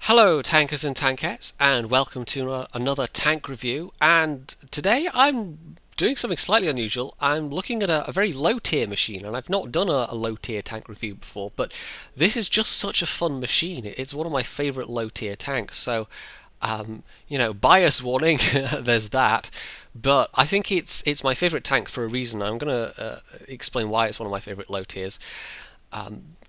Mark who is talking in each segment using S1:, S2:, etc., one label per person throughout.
S1: Hello tankers and tankettes, and welcome to another tank review. And today I'm doing something slightly unusual. I'm looking at a very low tier machine, and I've not done a low tier tank review before, but this is just such a fun machine. It's one of my favourite low tier tanks, so bias warning, there's that. But I think it's my favourite tank for a reason. I'm going to explain why it's one of my favourite low tiers.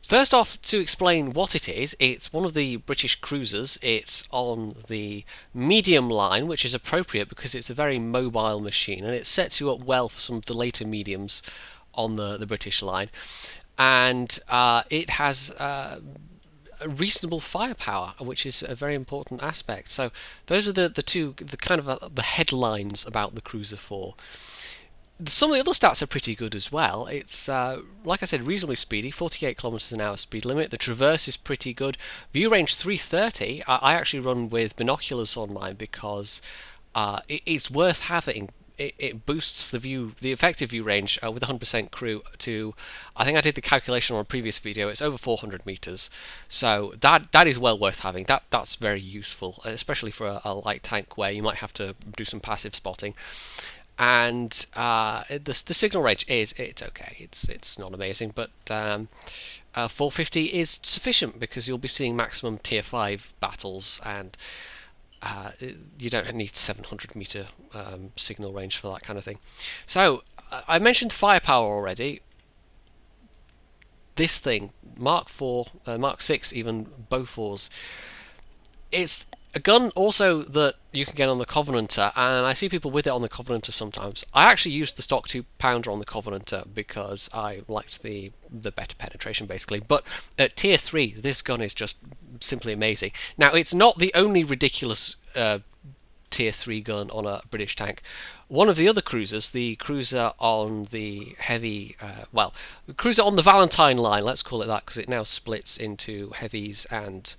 S1: First off, to explain what it is, it's one of the British cruisers. It's on the medium line, which is appropriate because it's a very mobile machine and it sets you up well for some of the later mediums on the British line. And it has a reasonable firepower, which is a very important aspect. So those are the kind of the headlines about the Cruiser 4. Some of the other stats are pretty good as well. It's, like I said, reasonably speedy, 48 kilometers an hour speed limit. The traverse is pretty good. View range 330. I actually run with binoculars on mine because it's worth having. It boosts the effective view range with 100% crew to, I think I did the calculation on a previous video, it's over 400 meters. So that is well worth having. That's very useful, especially for a light tank where you might have to do some passive spotting. And the signal range it's okay. It's not amazing, but 450 is sufficient because you'll be seeing maximum tier 5 battles, and you don't need 700 meter signal range for that kind of thing. So I mentioned firepower already. This thing, Mk.IV, Mk.VI, even Bofors, it's a gun also that you can get on the Covenanter, and I see people with it on the Covenanter sometimes. I actually used the stock 2-pounder on the Covenanter because I liked the better penetration basically, but at tier 3 this gun is just simply amazing. Now it's not the only ridiculous tier 3 gun on a British tank. One of the other cruisers, the cruiser on the heavy, the cruiser on the Valentine line, let's call it that because it now splits into heavies and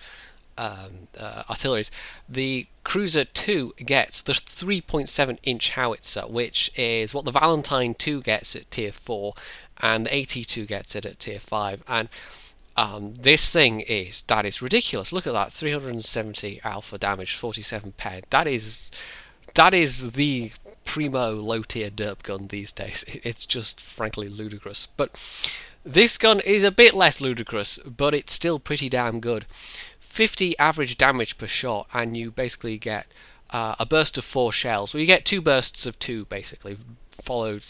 S1: artilleries. The Cruiser 2 gets the 3.7-inch howitzer, which is what the Valentine 2 gets at tier 4, and the AT2 gets it at tier 5. And this thing is ridiculous. Look at that, 370 alpha damage, 47 pen. That is the primo low tier derp gun these days. It's just frankly ludicrous. But this gun is a bit less ludicrous, but it's still pretty damn good. 50 average damage per shot, and you basically get a burst of 4 shells. Well, you get 2 bursts of 2 basically, followed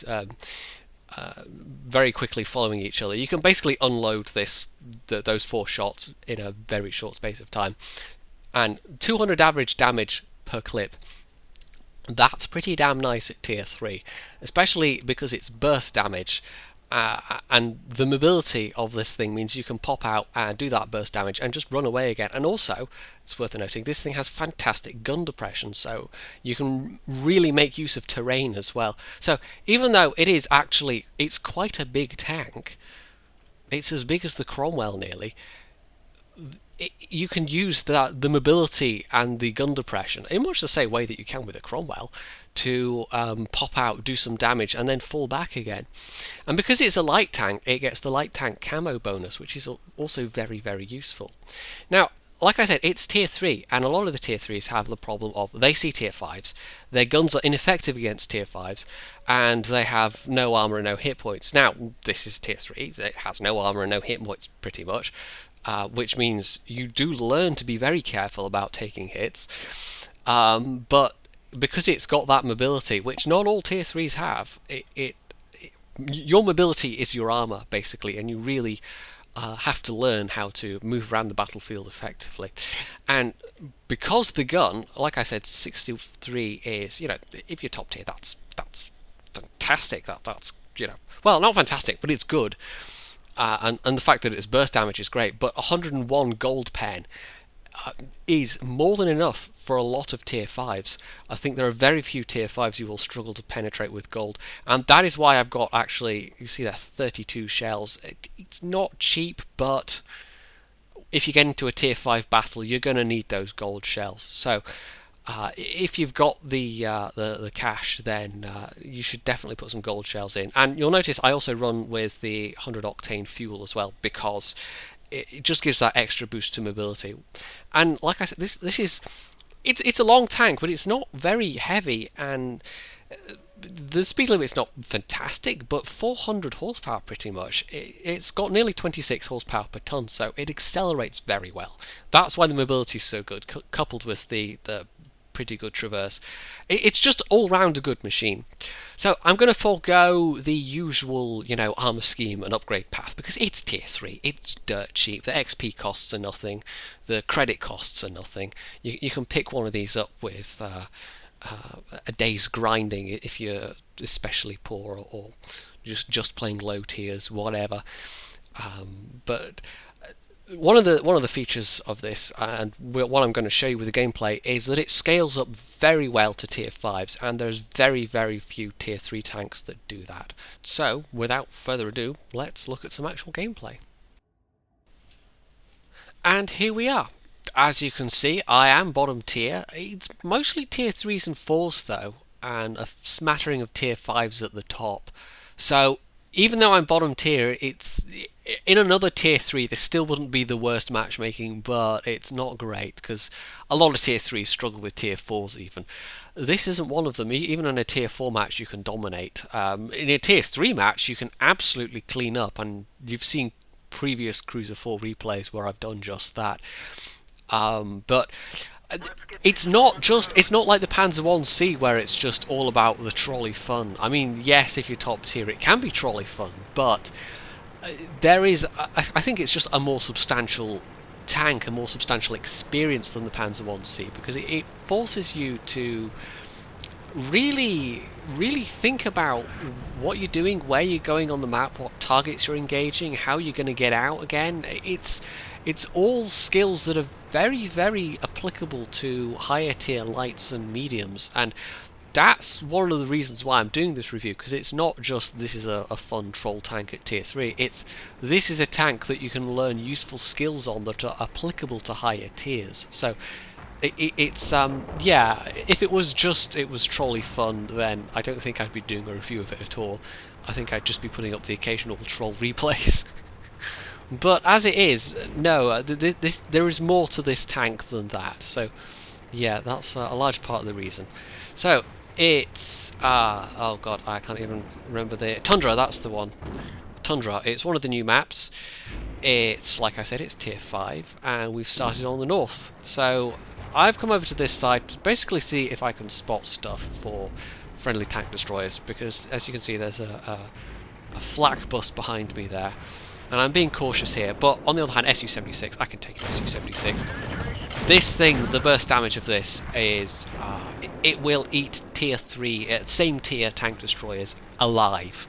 S1: very quickly following each other. You can basically unload those 4 shots in a very short space of time, and 200 average damage per clip. That's pretty damn nice at tier 3, especially because it's burst damage. And the mobility of this thing means you can pop out and do that burst damage and just run away again. And also, it's worth noting, this thing has fantastic gun depression, so you can really make use of terrain as well. So even though it's quite a big tank, it's as big as the Cromwell nearly, you can use the mobility and the gun depression in much the same way that you can with a Cromwell to pop out, do some damage, and then fall back again. And because it's a light tank, it gets the light tank camo bonus, which is also very, very useful. Now, like I said, it's tier 3, and a lot of the tier 3s have the problem of they see tier 5s, their guns are ineffective against tier 5s, and they have no armor and no hit points. Now, this is tier 3, it has no armor and no hit points pretty much. Which means you do learn to be very careful about taking hits, but because it's got that mobility, which not all tier 3s have, your mobility is your armor basically, and you really have to learn how to move around the battlefield effectively. And because the gun, like I said, 63 is, if you're top tier, that's fantastic. That's well, not fantastic, but it's good. And the fact that its burst damage is great, but 101 gold pen is more than enough for a lot of tier 5s. I think there are very few tier 5s you will struggle to penetrate with gold, and that is why I've got, actually, you see there, 32 shells. It's not cheap, but if you get into a tier 5 battle, you're going to need those gold shells. So if you've got the cash, then you should definitely put some gold shells in. And you'll notice I also run with the 100 octane fuel as well, because it just gives that extra boost to mobility. And like I said, this is it's a long tank, but it's not very heavy, and the speed limit's not fantastic, but 400 horsepower pretty much. It's got nearly 26 horsepower per ton, so it accelerates very well. That's why the mobility is so good, coupled with the pretty good traverse. It's just all round a good machine. So I'm going to forego the usual, armor scheme and upgrade path, because it's tier 3, it's dirt cheap, the XP costs are nothing, the credit costs are nothing. You can pick one of these up with a day's grinding if you're especially poor, or just playing low tiers, whatever. But one of the features of this, and what I'm going to show you with the gameplay, is that it scales up very well to tier 5s, and there's very, very few tier 3 tanks that do that. So without further ado, let's look at some actual gameplay. And here we are. As you can see, I am bottom tier. It's mostly tier 3s and 4s though, and a smattering of tier 5s at the top. So even though I'm bottom tier, it's in another tier 3 this still wouldn't be the worst matchmaking, but it's not great, because a lot of tier 3s struggle with tier 4s even. This isn't one of them. Even in a tier 4 match you can dominate. In a tier 3 match you can absolutely clean up, and you've seen previous Cruiser 4 replays where I've done just that. But it's not like the Pz.I C where it's just all about the trolley fun. I mean, yes, if you're top tier it can be trolley fun, but I think it's just a more substantial tank, a more substantial experience than the Pz.I C, because it forces you to really think about what you're doing, where you're going on the map, what targets you're engaging, how you're going to get out again. It's all skills that are very, very applicable to higher tier lights and mediums, and that's one of the reasons why I'm doing this review, because it's not just this is a fun troll tank at tier 3, this is a tank that you can learn useful skills on that are applicable to higher tiers. So it's yeah, if it was trolley fun, then I don't think I'd be doing a review of it at all. I think I'd just be putting up the occasional troll replays. But as it is, no, there is more to this tank than that. So yeah, that's a large part of the reason. So it's oh god, I can't even remember the Tundra. That's the one. Tundra. It's one of the new maps. It's, like I said, it's tier 5, and we've started on the north. So I've come over to this side to basically see if I can spot stuff for friendly tank destroyers, because as you can see there's a flak bus behind me there, and I'm being cautious here. But on the other hand, Su-76, I can take an Su-76. This thing, the burst damage of this is it will eat tier 3, same tier tank destroyers alive.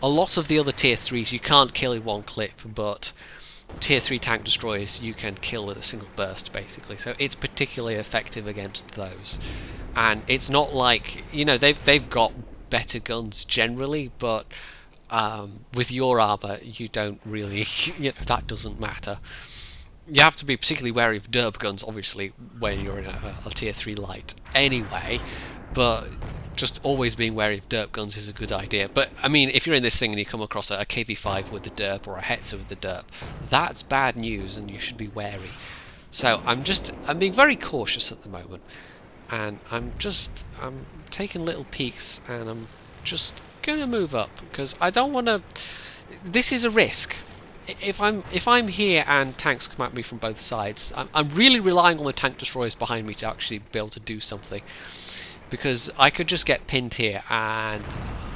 S1: A lot of the other tier 3s you can't kill in one clip, but tier 3 tank destroyers you can kill with a single burst, basically. So it's particularly effective against those. And it's not like, they've got better guns generally, but with your armor you don't really, that doesn't matter. You have to be particularly wary of derp guns, obviously, when you're in a tier 3 light anyway, but just always being wary of derp guns is a good idea. But I mean, if you're in this thing and you come across a Mk.IV with the derp, or a Hetzer with the derp, that's bad news and you should be wary. So I'm being very cautious at the moment, and I'm taking little peeks, and I'm just gonna move up, because I don't want to. This is a risk. If I'm here and tanks come at me from both sides, I'm really relying on the tank destroyers behind me to actually be able to do something, because I could just get pinned here and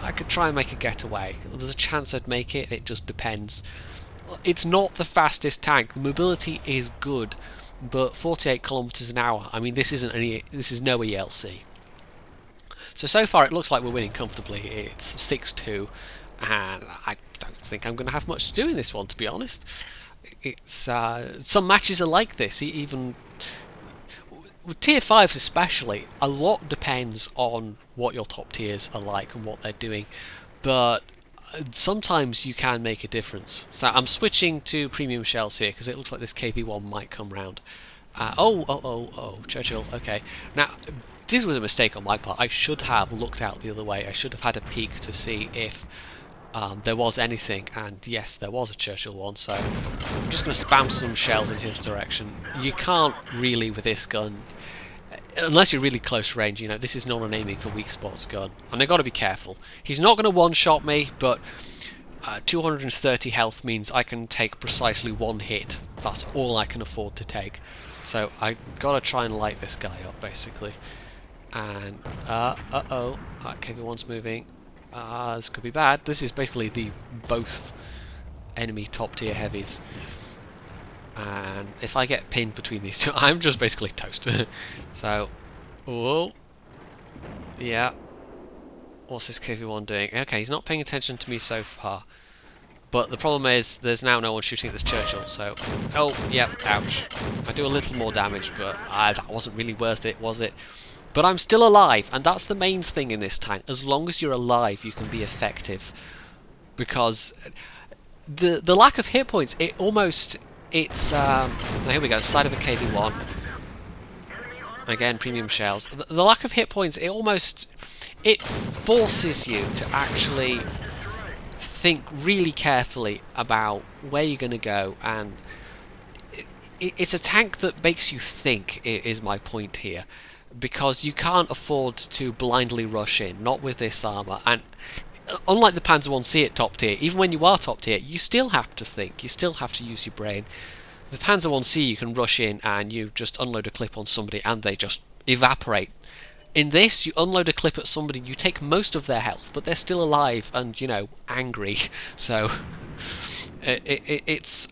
S1: I could try and make a getaway. There's a chance I'd make it. It just depends. It's not the fastest tank. The mobility is good, but 48 kilometers an hour. I mean, this is no ELC. So far it looks like we're winning comfortably. It's 6-2, and I don't think I'm going to have much to do in this one, to be honest. It's some matches are like this. Even with tier 5s especially, a lot depends on what your top tiers are like and what they're doing, but sometimes you can make a difference. So I'm switching to premium shells here because it looks like this KV-1 might come round. Oh, Churchill, okay. Now, this was a mistake on my part. I should have looked out the other way. I should have had a peek to see if there was anything, and yes, there was a Churchill one, so I'm just going to spam some shells in his direction. You can't really with this gun, unless you're really close range, you know, this is not an aiming for weak spots gun, and I've got to be careful. He's not going to one-shot me, but 230 health means I can take precisely one hit. That's all I can afford to take. So I got to try and light this guy up, basically. And, uh-oh, KV1's moving. This could be bad. This is basically the both enemy top-tier heavies. And if I get pinned between these two, I'm just basically toast. So, whoa. Yeah. What's this KV1 doing? Okay, he's not paying attention to me so far. But the problem is, there's now no one shooting at this Churchill, so... Oh, yeah, ouch. I do a little more damage, but that wasn't really worth it, was it? But I'm still alive, and that's the main thing in this tank. As long as you're alive, you can be effective. Because the lack of hit points, it almost... It's... now here we go, side of the KV1. Again, premium shells. The lack of hit points, it almost... It forces you to actually think really carefully about where you're going to go, and it's a tank that makes you think, is my point here, because you can't afford to blindly rush in, not with this armour. And unlike the Panzer I-C at top tier, even when you are top tier, you still have to think, you still have to use your brain. The Panzer I-C, you can rush in and you just unload a clip on somebody and they just evaporate. In this, you unload a clip at somebody, you take most of their health, but they're still alive and, you know, angry. So, it's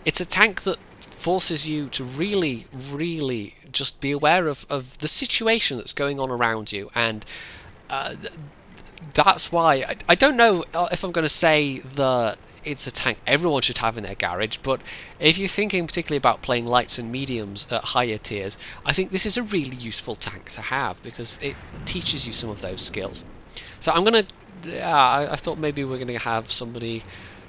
S1: a tank that forces you to really, really just be aware of the situation that's going on around you. And that's why, I don't know if I'm going to say that it's a tank everyone should have in their garage, but if you're thinking particularly about playing lights and mediums at higher tiers, I think this is a really useful tank to have because it teaches you some of those skills. So I'm gonna, I thought maybe we're gonna have somebody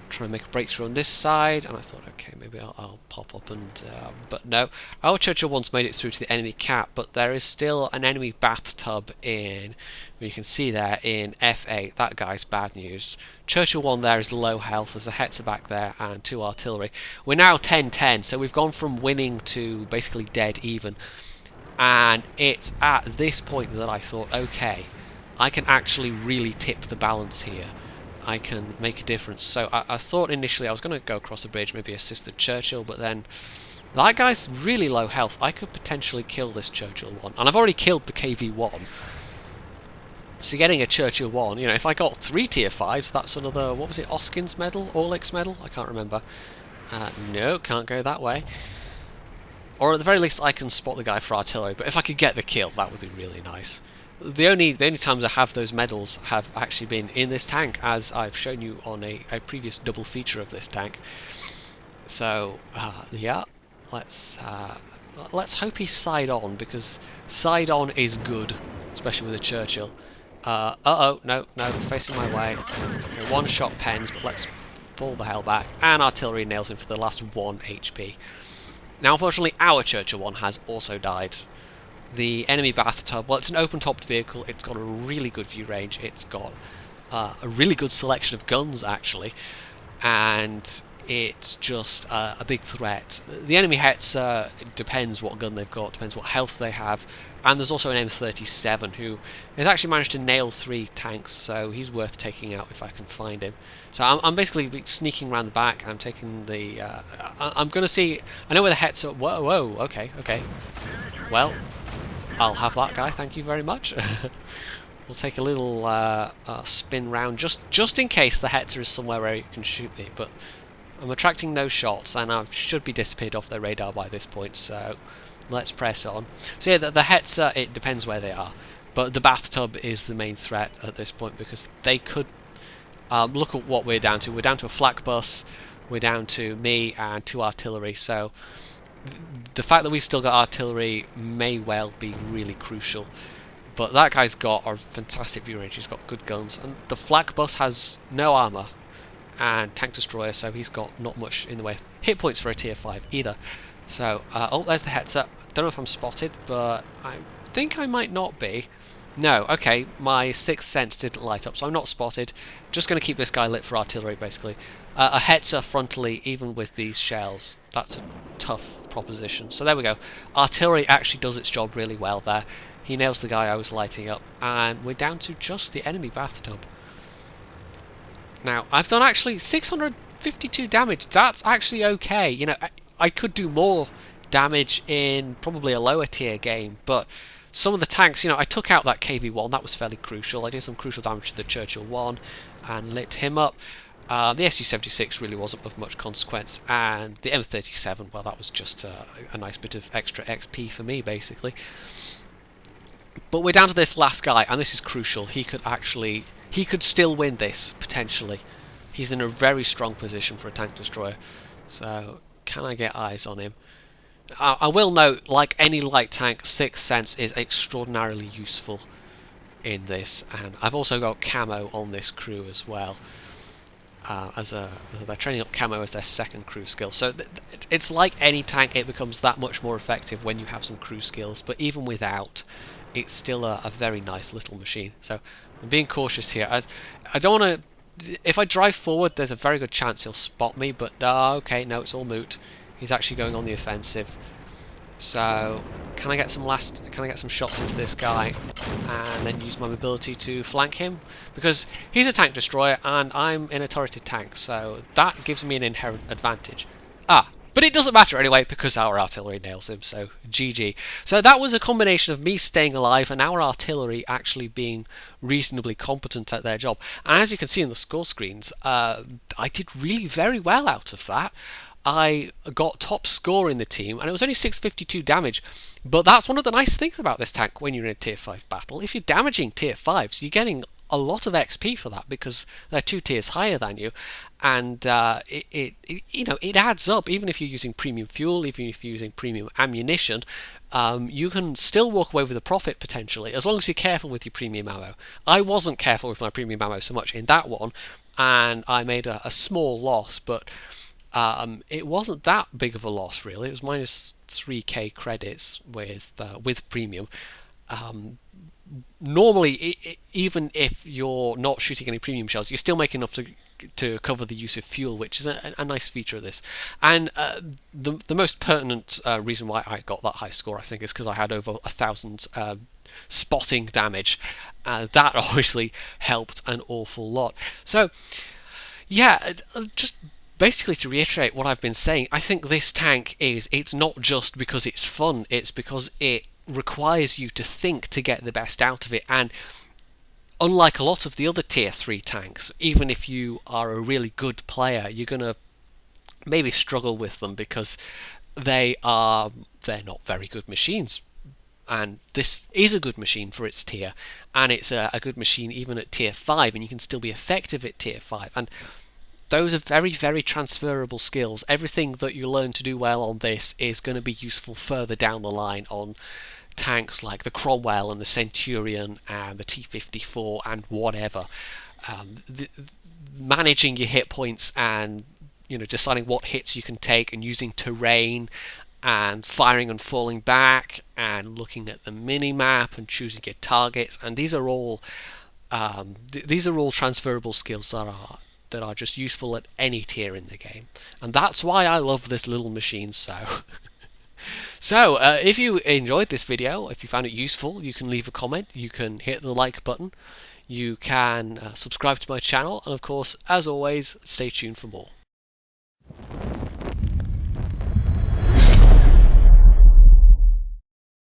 S1: try and make a breakthrough on this side, and I thought, okay, maybe I'll pop up and, but no. Our Churchill once made it through to the enemy cap, but there is still an enemy bathtub in, you can see there, in F8. That guy's bad news. Churchill 1 there is low health, there's a Hetzer back there, and 2 artillery. We're now 10-10, so we've gone from winning to basically dead even. And it's at this point that I thought, okay, I can actually really tip the balance here. I can make a difference. So I thought initially I was going to go across the bridge, maybe assist the Churchill, but then that guy's really low health. I could potentially kill this Churchill 1, and I've already killed the KV1. So getting a Churchill 1, you know, if I got 3 tier 5s, that's another, what was it, Oskin's medal? Orlik's medal? I can't remember. No, can't go that way. Or at the very least I can spot the guy for artillery, but if I could get the kill, that would be really nice. The only times I have those medals have actually been in this tank, as I've shown you on a previous double feature of this tank. So yeah, let's hope he's side on, because side on is good, especially with a Churchill. Uh-oh, no, facing my way. Okay, one shot pens, but let's fall the hell back. And artillery nails him for the last 1 HP. Now, unfortunately, our Churchill 1 has also died. The enemy bathtub, well, it's an open-topped vehicle, it's got a really good view range, it's got a really good selection of guns, actually, and it's just a big threat. The enemy Hetzer, it depends what gun they've got, depends what health they have, and there's also an M37 who has actually managed to nail 3 tanks, so he's worth taking out if I can find him. So I'm basically sneaking around the back, I'm taking the... I'm going to see... I know where the Hetzer... Whoa, okay. Well, I'll have that guy, thank you very much. We'll take a little spin round, just in case the Hetzer is somewhere where he can shoot me, but I'm attracting no shots, and I should be disappeared off their radar by this point, so let's press on. So yeah, the Hetzer, it depends where they are, but the bathtub is the main threat at this point, because they could... look at what we're down to. We're down to a flak bus, we're down to me and 2 artillery, so the fact that we've still got artillery may well be really crucial. But that guy's got a fantastic view range, he's got good guns, and the flak bus has no armour and tank destroyer, so he's got not much in the way of hit points for a tier 5 either. So, oh, there's the Hetzer. Don't know if I'm spotted, but I think I might not be. No, okay, my sixth sense didn't light up, so I'm not spotted. Just going to keep this guy lit for artillery, basically. A Hetzer frontally, even with these shells. That's a tough proposition. So there we go. Artillery actually does its job really well there. He nails the guy I was lighting up, and we're down to just the enemy bathtub. Now, I've done actually 652 damage. That's actually okay. You know, I could do more damage in probably a lower tier game, but some of the tanks, you know, I took out that KV-1. That was fairly crucial. I did some crucial damage to the Churchill 1 and lit him up. The Su-76 really wasn't of much consequence, and the M37, well, that was just a nice bit of extra XP for me, basically. But we're down to this last guy, and this is crucial. He could still win this, potentially. He's in a very strong position for a tank destroyer. So, can I get eyes on him? I will note, like any light tank, Sixth Sense is extraordinarily useful in this. And I've also got camo on this crew as well. They're training up camo as their second crew skill. So it's like any tank, it becomes that much more effective when you have some crew skills. But even without, it's still a very nice little machine. So I'm being cautious here. I don't want to... If I drive forward, there's a very good chance he'll spot me. But okay, no, it's all moot. He's actually going on the offensive. So can I get some shots into this guy and then use my mobility to flank him? Because he's a tank destroyer and I'm in a turreted tank, so that gives me an inherent advantage. But it doesn't matter anyway because our artillery nails him, so GG. So that was a combination of me staying alive and our artillery actually being reasonably competent at their job. And as you can see in the score screens, I did really very well out of that. I got top score in the team, and it was only 652 damage. But that's one of the nice things about this tank when you're in a tier 5 battle. If you're damaging tier 5s, you're getting a lot of XP for that because they're 2 tiers higher than you, and it adds up. Even if you're using premium fuel, even if you're using premium ammunition, you can still walk away with a profit potentially, as long as you're careful with your premium ammo. I wasn't careful with my premium ammo so much in that one, and I made a small loss, but it wasn't that big of a loss really. It was minus 3k credits with premium. Normally, even if you're not shooting any premium shells, you're still making enough to cover the use of fuel, which is a nice feature of this. And the most pertinent reason why I got that high score, I think, is because I had over 1,000 spotting damage. That obviously helped an awful lot. So, yeah, just basically to reiterate what I've been saying, I think this tank it's not just because it's fun, it's because it requires you to think to get the best out of it. And unlike a lot of the other tier 3 tanks, even if you are a really good player, you're going to maybe struggle with them because they're not very good machines. And this is a good machine for its tier, and it's a good machine even at tier 5, and you can still be effective at tier 5. And those are very, very transferable skills. Everything that you learn to do well on this is going to be useful further down the line on tanks like the Cromwell and the Centurion and the T-54 and whatever. Managing your hit points and deciding what hits you can take and using terrain and firing and falling back and looking at the mini-map and choosing your targets, and these are all transferable skills that are just useful at any tier in the game, and that's why I love this little machine so. So, if you enjoyed this video, if you found it useful, you can leave a comment, you can hit the like button, you can subscribe to my channel, and of course, as always, stay tuned for more.